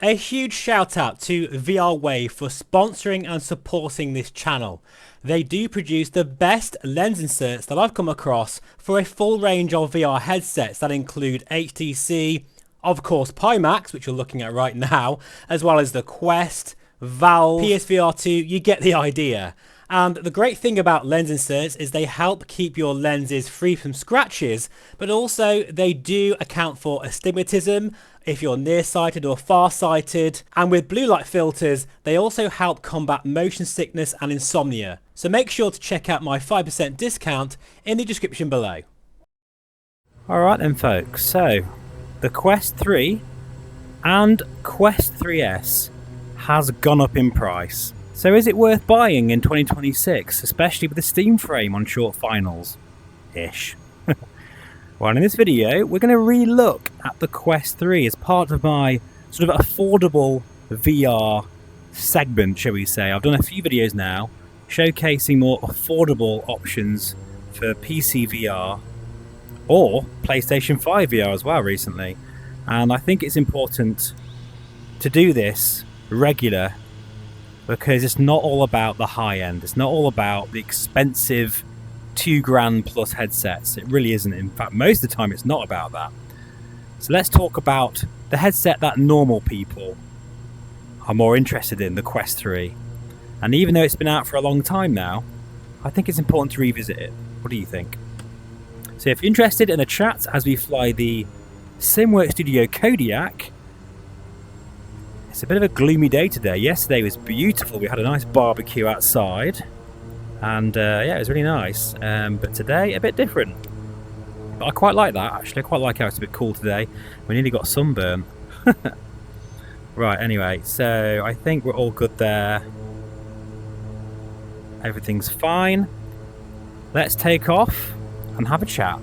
A huge shout out to VR Wave for sponsoring and supporting this channel. They do produce the best lens inserts that I've come across for a full range of VR headsets that include HTC, of course Pimax, which you're looking at right now, as well as the Quest, Valve, PSVR 2, you get the idea. And the great thing about lens inserts is they help keep your lenses free from scratches, but also they do account for astigmatism if you're nearsighted or farsighted. And with blue light filters, they also help combat motion sickness and insomnia. So make sure to check out my 5% discount in the description below. Alright then folks, so the Quest 3 and Quest 3S has gone up in price. So is it worth buying in 2026, especially with the Steam frame on short finals-ish? Well, in this video, we're going to re-look at the Quest 3 as part of my sort of affordable VR segment, shall we say. I've done a few videos now showcasing more affordable options for PC VR or PlayStation 5 VR as well recently. And I think it's important to do this regular because it's not all about the high end. It's not all about the expensive $2,000 plus headsets. It really isn't. In fact, most of the time it's not about that. So let's talk about the headset that normal people are more interested in, the Quest 3. And even though it's been out for a long time now, I think it's important to revisit it. What do you think? So if you're interested in the chat as we fly the SimWorks Studio Kodiak, it's a bit of a gloomy day today. Yesterday was beautiful. We had a nice barbecue outside. And yeah, it was really nice. But today, a bit different. But I quite like that, actually. I quite like how it's a bit cool today. We nearly got sunburn. Right, anyway. So I think we're all good there. Everything's fine. Let's take off and have a chat.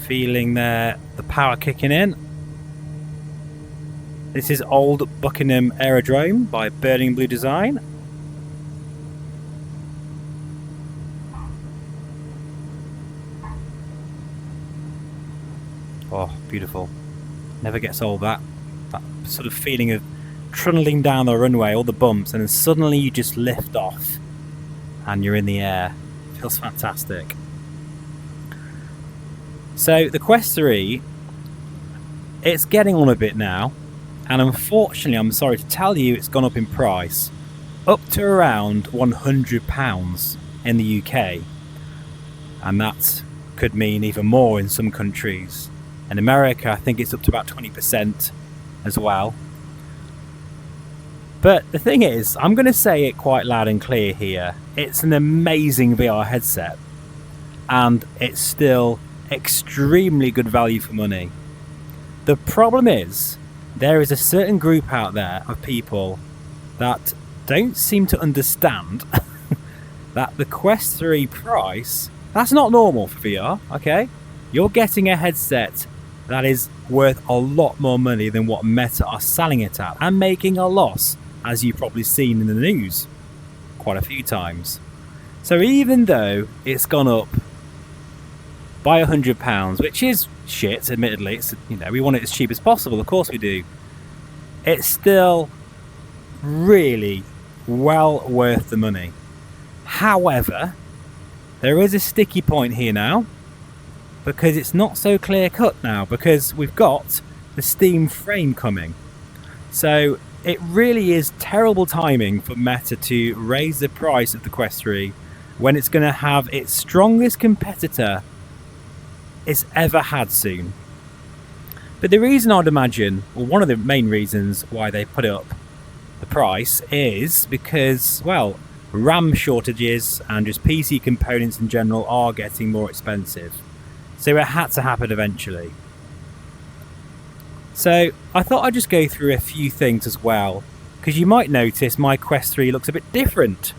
Feeling the power kicking in. This is Old Buckingham Aerodrome by Burning Blue Design. Oh, beautiful. Never gets old, that sort of feeling of trundling down the runway, all the bumps, and then suddenly you just lift off and you're in the air. Feels fantastic. So the Quest 3, it's getting on a bit now, and unfortunately I'm sorry to tell you it's gone up in price, up to around £100 in the UK, and that could mean even more in some countries. In America I think it's up to about 20% as well. But the thing is, I'm going to say it quite loud and clear here, it's an amazing VR headset, and it's still extremely good value for money. The problem is, there is a certain group out there of people that don't seem to understand that the Quest 3 price, that's not normal for VR, okay? You're getting a headset that is worth a lot more money than what Meta are selling it at, and making a loss, as you've probably seen in the news quite a few times. So even though it's gone up by £100, which is shit, admittedly, it's, you know, we want it as cheap as possible, of course we do. It's still really well worth the money. However, there is a sticky point here now, because it's not so clear cut now, because we've got the Steam frame coming. So it really is terrible timing for Meta to raise the price of the Quest 3 when it's going to have its strongest competitor it's ever had soon. But the reason I'd imagine, or one of the main reasons why they put up the price, is because, well, RAM shortages and just PC components in general are getting more expensive. So it had to happen eventually. So I thought I'd just go through a few things as well, because you might notice my Quest 3 looks a bit different.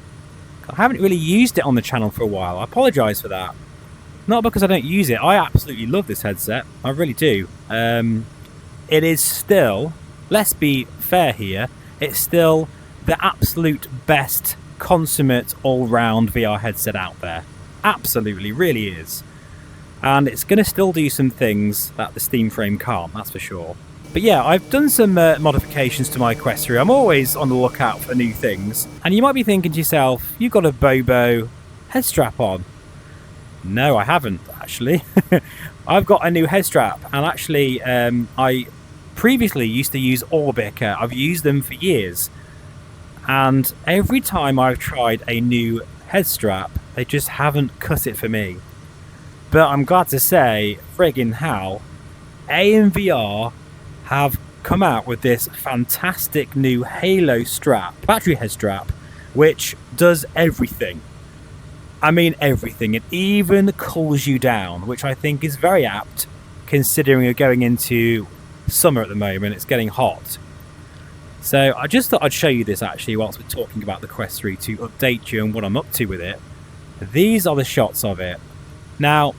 I haven't really used it on the channel for a while. I apologise for that. Not because I don't use it. I absolutely love this headset. I really do. It is still, let's be fair here, it's still the absolute best consummate all-round VR headset out there. Absolutely, really is. and it's going to still do some things that the Steam frame can't, that's for sure. But yeah, I've done some modifications to my Quest 3. I'm always on the lookout for new things. And you might be thinking to yourself, you've got a Bobo head strap on. No, I haven't, actually. I've got a new head strap. And actually, I previously used to use Orbic. I've used them for years. And every time I've tried a new head strap, they just haven't cut it for me. But I'm glad to say, friggin' hell, AMVR have come out with this fantastic new Halo strap, battery head strap, which does everything. I mean everything. It even cools you down, which I think is very apt considering you're going into summer at the moment. It's getting hot. So I just thought I'd show you this actually whilst we're talking about the Quest 3 to update you on what I'm up to with it. These are the shots of it. Now,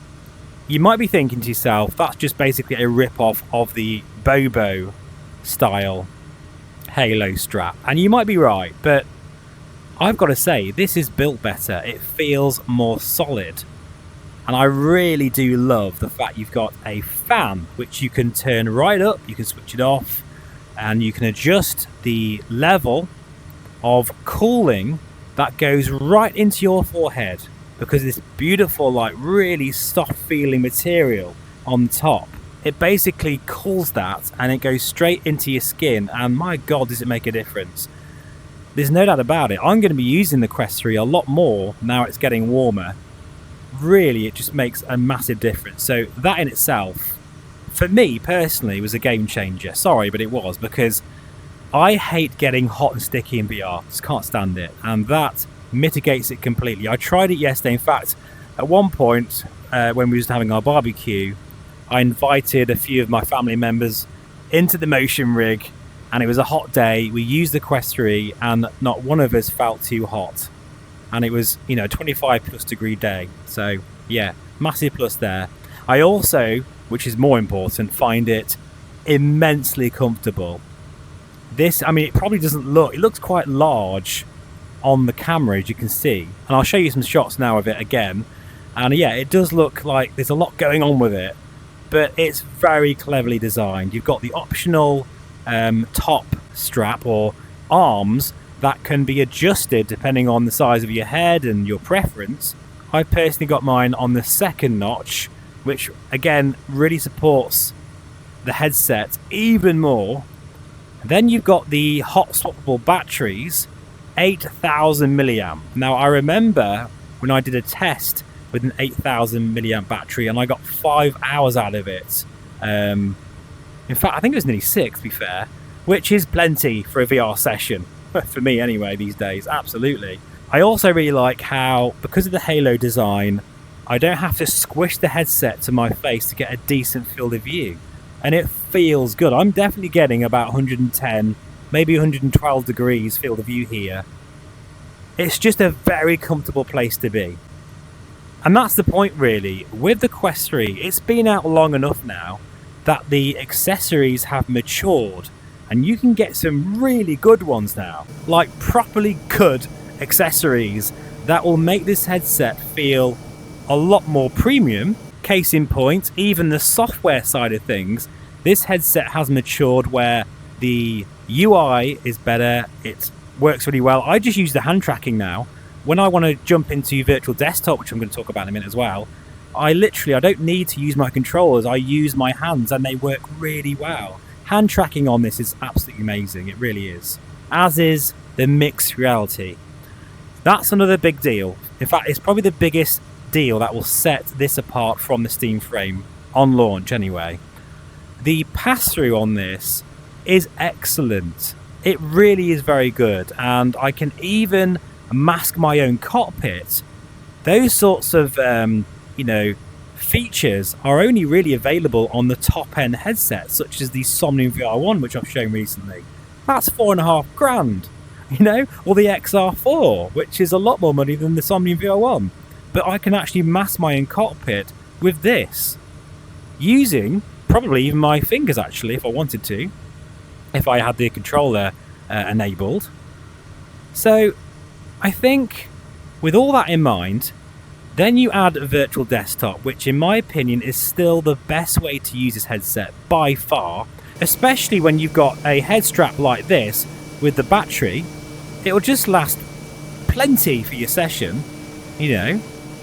you might be thinking to yourself, that's just basically a rip-off of the Bobo style Halo strap. And you might be right, but I've got to say, this is built better. It feels more solid. And I really do love the fact you've got a fan, which you can turn right up, you can switch it off, and you can adjust the level of cooling that goes right into your forehead, because this beautiful, like, really soft feeling material on top, it basically cools that and it goes straight into your skin, and my god, does it make a difference. There's no doubt about it. I'm going to be using the Quest 3 a lot more now it's getting warmer. Really, it just makes a massive difference. So that in itself, for me personally, was a game changer. Sorry, but it was, because I hate getting hot and sticky in VR. Just can't stand it, and that mitigates it completely. I tried it yesterday. In fact, at one point when we was having our barbecue, I invited a few of my family members into the motion rig, and it was a hot day. We used the Quest 3 and not one of us felt too hot, and it was, you know, 25 plus degree day. So yeah, massive plus there. I also, which is more important, find it immensely comfortable. This, I mean, it probably doesn't look, it looks quite large on the camera, as you can see, and I'll show you some shots now of it again, and yeah, it does look like there's a lot going on with it, but it's very cleverly designed. You've got the optional top strap or arms that can be adjusted depending on the size of your head and your preference. I personally got mine on the second notch, which again really supports the headset even more. Then you've got the hot swappable batteries, 8,000 milliamp. Now I remember when I did a test with an 8,000 milliamp battery and I got 5 hours out of it. In fact, I think it was nearly 6, to be fair, which is plenty for a VR session. For me anyway, these days, absolutely. I also really like how, because of the Halo design, I don't have to squish the headset to my face to get a decent field of view. And it feels good. I'm definitely getting about 110, maybe 112 degrees field of view here. It's just a very comfortable place to be. And that's the point really. With the Quest 3, it's been out long enough now that the accessories have matured, and you can get some really good ones now, like properly good accessories that will make this headset feel a lot more premium. Case in point, even the software side of things, this headset has matured where the UI is better, it works really well. I just use the hand tracking now. When I want to jump into virtual desktop, which I'm going to talk about in a minute as well, I don't need to use my controllers, I use my hands and they work really well. Hand tracking on this is absolutely amazing, it really is. As is the mixed reality. That's another big deal. In fact, it's probably the biggest deal that will set this apart from the Steam frame, on launch anyway. The pass-through on this is excellent. It really is very good, and I can even mask my own cockpit. Those sorts of features are only really available on the top-end headsets, such as the Somnium VR1, which I've shown recently. That's $4,500, or the XR4, which is a lot more money than the Somnium VR1. But I can actually mask my own cockpit with this, using probably even my fingers actually, if I wanted to, if I had the controller enabled. So I think with all that in mind, Then you add a virtual desktop, which in my opinion is still the best way to use this headset by far, especially when you've got a head strap like this with the battery. It'll just last plenty for your session. You know,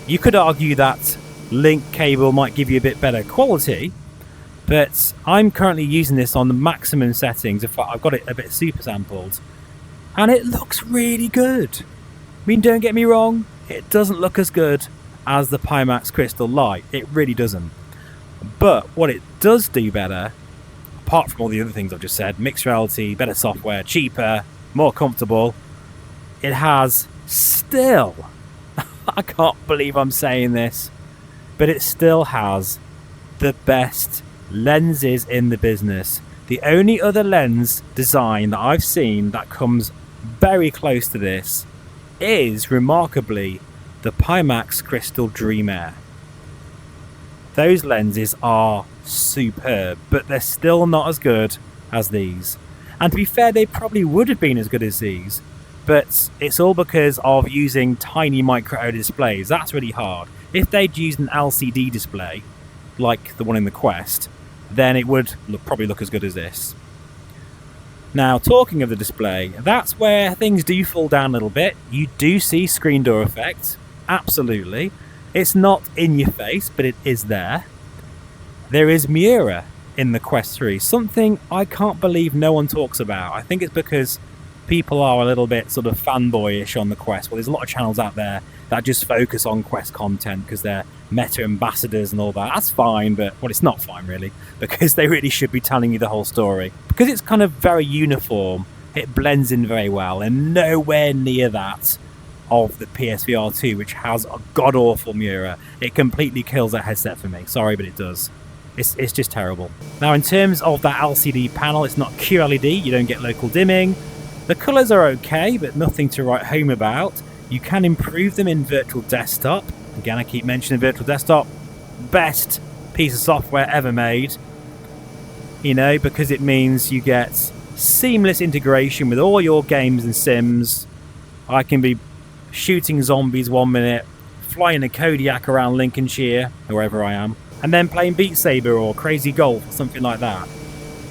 you could argue that link cable might give you a bit better quality, but I'm currently using this on the maximum settings. In fact, I've got it a bit super sampled, and it looks really good. I mean, don't get me wrong, it doesn't look as good as the Pimax Crystal Lite. It really doesn't. But what it does do better, apart from all the other things I've just said, mixed reality, better software, cheaper, more comfortable, it has still, I can't believe I'm saying this, but it still has the best lenses in the business. The only other lens design that I've seen that comes very close to this is, remarkably, the Pimax Crystal Dream Air. Those lenses are superb, but they're still not as good as these. And to be fair, they probably would have been as good as these, but it's all because of using tiny micro OLED displays. That's really hard. If they'd used an LCD display, like the one in the Quest, then it would probably look as good as this. Now, talking of the display, that's where things do fall down a little bit. You do see screen door effect. Absolutely. It's not in your face, but it is there. There is Miura in the Quest 3, something I can't believe no one talks about. I think it's because people are a little bit sort of fanboyish on the Quest. Well, there's a lot of channels out there that just focus on Quest content because they're Meta ambassadors and all that. That's fine, but, well, it's not fine really, because they really should be telling you the whole story. Because it's kind of very uniform, it blends in very well, and nowhere near that of the PSVR 2, which has a god-awful Miura. It completely kills that headset for me. Sorry, but it does. It's just terrible. Now, in terms of that LCD panel, it's not QLED. You don't get local dimming. The colours are okay, but nothing to write home about. You can improve them in Virtual Desktop. Again, I keep mentioning Virtual Desktop. Best piece of software ever made. You know, because it means you get seamless integration with all your games and sims. I can be shooting zombies 1 minute, flying a Kodiak around Lincolnshire, or wherever I am, and then playing Beat Saber or Crazy Golf or something like that.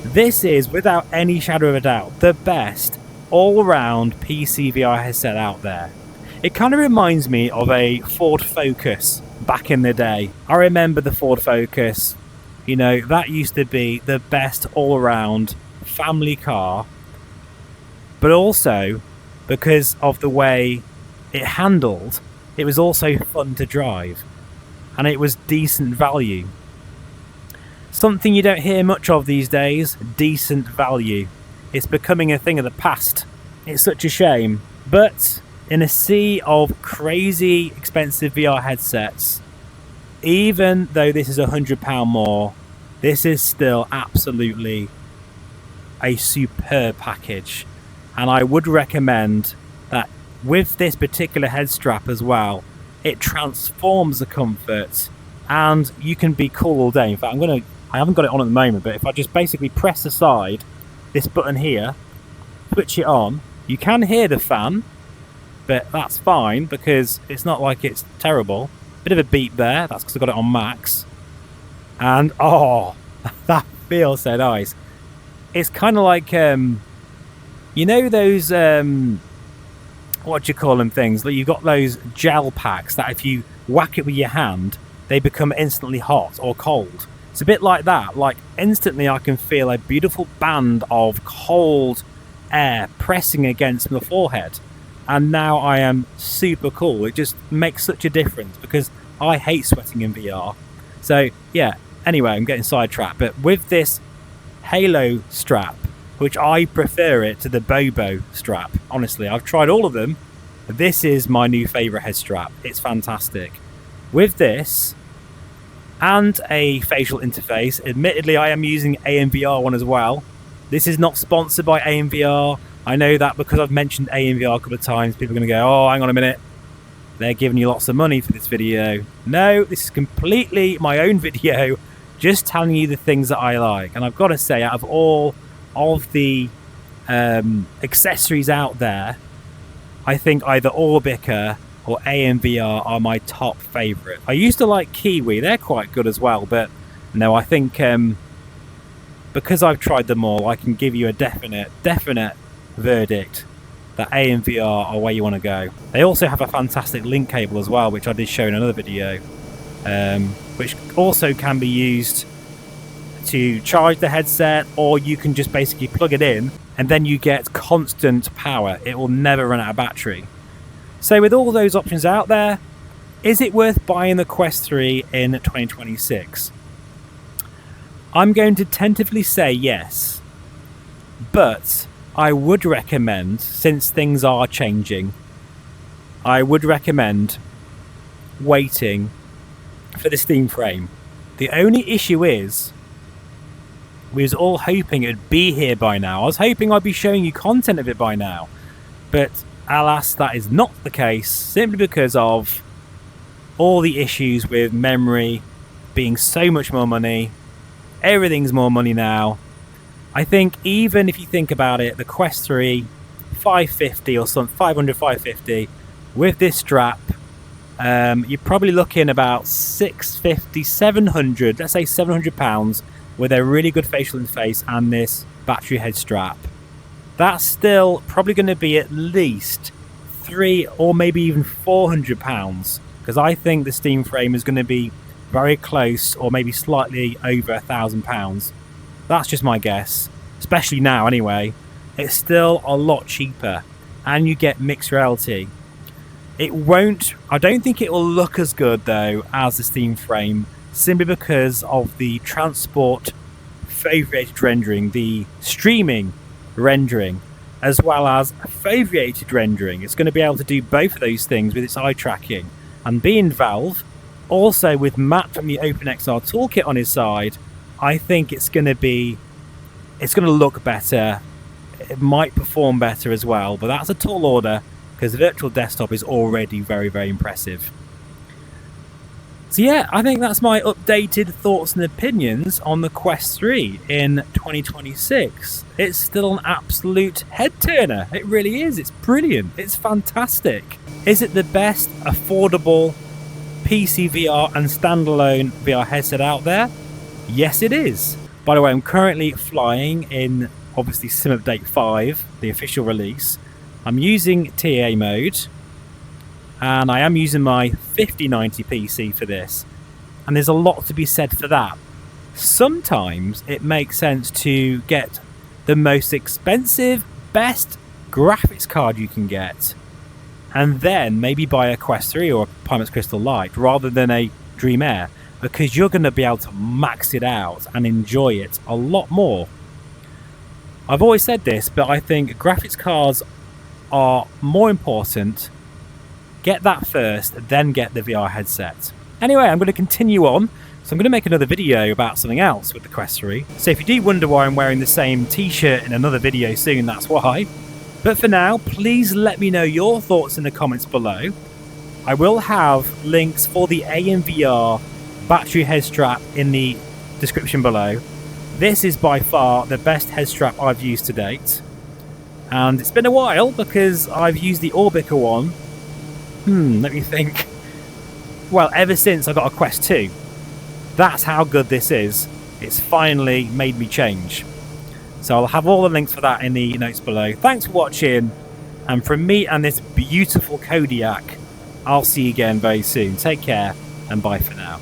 This is, without any shadow of a doubt, the best all-round PC VR headset out there. It kind of reminds me of a Ford Focus back in the day. I remember the Ford Focus. You know, that used to be the best all-round family car, but also because of the way it handled, it was also fun to drive, and it was decent value. Something you don't hear much of these days, decent value. It's becoming a thing of the past. It's such a shame. But in a sea of crazy expensive VR headsets, even though this is £100 more, this is still absolutely a superb package. And I would recommend that with this particular head strap as well, it transforms the comfort and you can be cool all day. In fact, I haven't got it on at the moment, but if I just basically press aside this button here, switch it on, you can hear the fan, but that's fine because it's not like it's terrible. Bit of a beep there, that's because I got it on max. And oh, that feels so nice. It's kind of like, you know those, what do you call them things? Like, you've got those gel packs that if you whack it with your hand, they become instantly hot or cold. It's a bit like that. Like, instantly I can feel a beautiful band of cold air pressing against my forehead. And now I am super cool. It just makes such a difference because I hate sweating in VR. So, yeah. Anyway, I'm getting sidetracked. But with this Halo strap, which I prefer it to the Bobo strap. Honestly, I've tried all of them. This is my new favourite head strap. It's fantastic. With this and a facial interface, admittedly I am using AMVR one as well. This is not sponsored by AMVR. I know that because I've mentioned AMVR a couple of times, people are going to go, oh, hang on a minute. They're giving you lots of money for this video. No, this is completely my own video, just telling you the things that I like. And I've got to say, out of all of the accessories out there, I think either Orbica or AMVR are my top favourite. I used to like Kiwi, they're quite good as well, but no, I think because I've tried them all, I can give you a definite verdict that AMVR are where you want to go. They also have a fantastic link cable as well, which I did show in another video, which also can be used to charge the headset, or you can just basically plug it in and then you get constant power. It will never run out of battery. So with all those options out there, is it worth buying the Quest 3 in 2026? I'm going to tentatively say yes, but I would recommend, since things are changing, I would recommend waiting for the Steam frame. The only issue is, we was all hoping it'd be here by now. I was hoping I'd be showing you content of it by now, but alas, that is not the case, simply because of all the issues with memory being so much more money. Everything's more money now. I think even if you think about it, the Quest 3, 550 or something, 500, 550, with this strap, you're probably looking about 650, 700, let's say £700 with a really good facial interface and this battery head strap. That's still probably going to be at least £300 or maybe even £400, because I think the Steam frame is going to be very close or maybe slightly over £1,000. That's just my guess, especially now anyway. It's still a lot cheaper and you get mixed reality. I don't think it will look as good though as the Steam frame, simply because of the transport foveated rendering, the streaming rendering, as well as foveated rendering. It's going to be able to do both of those things with its eye tracking. And being Valve, also with Matt from the OpenXR toolkit on his side, I think it's going to look better. It might perform better as well, but that's a tall order because the virtual desktop is already very, very impressive. So yeah, I think that's my updated thoughts and opinions on the Quest 3 in 2026. It's still an absolute head turner. It really is. It's brilliant. It's fantastic. Is it the best affordable PC VR and standalone VR headset out there? Yes, it is. By the way, I'm currently flying in, obviously, Sim Update 5, the official release. I'm using TA mode, and I am using my 5090 PC for this. And there's a lot to be said for that. Sometimes it makes sense to get the most expensive, best graphics card you can get, and then maybe buy a Quest 3 or a Pimax Crystal Lite rather than a Dream Air, because you're going to be able to max it out and enjoy it a lot more. I've always said this, but I think graphics cards are more important. Get that first, then get the VR headset. Anyway, I'm going to continue on. So I'm going to make another video about something else with the Quest 3. So if you do wonder why I'm wearing the same t-shirt in another video soon, that's why. But for now, please let me know your thoughts in the comments below. I will have links for the AMVR battery head strap in the description below. This is by far the best head strap I've used to date. And it's been a while because I've used the Orbica one. Let me think. Well, ever since I got a Quest 2. That's how good this is. It's finally made me change. So I'll have all the links for that in the notes below. Thanks for watching. And from me and this beautiful Kodiak, I'll see you again very soon. Take care and bye for now.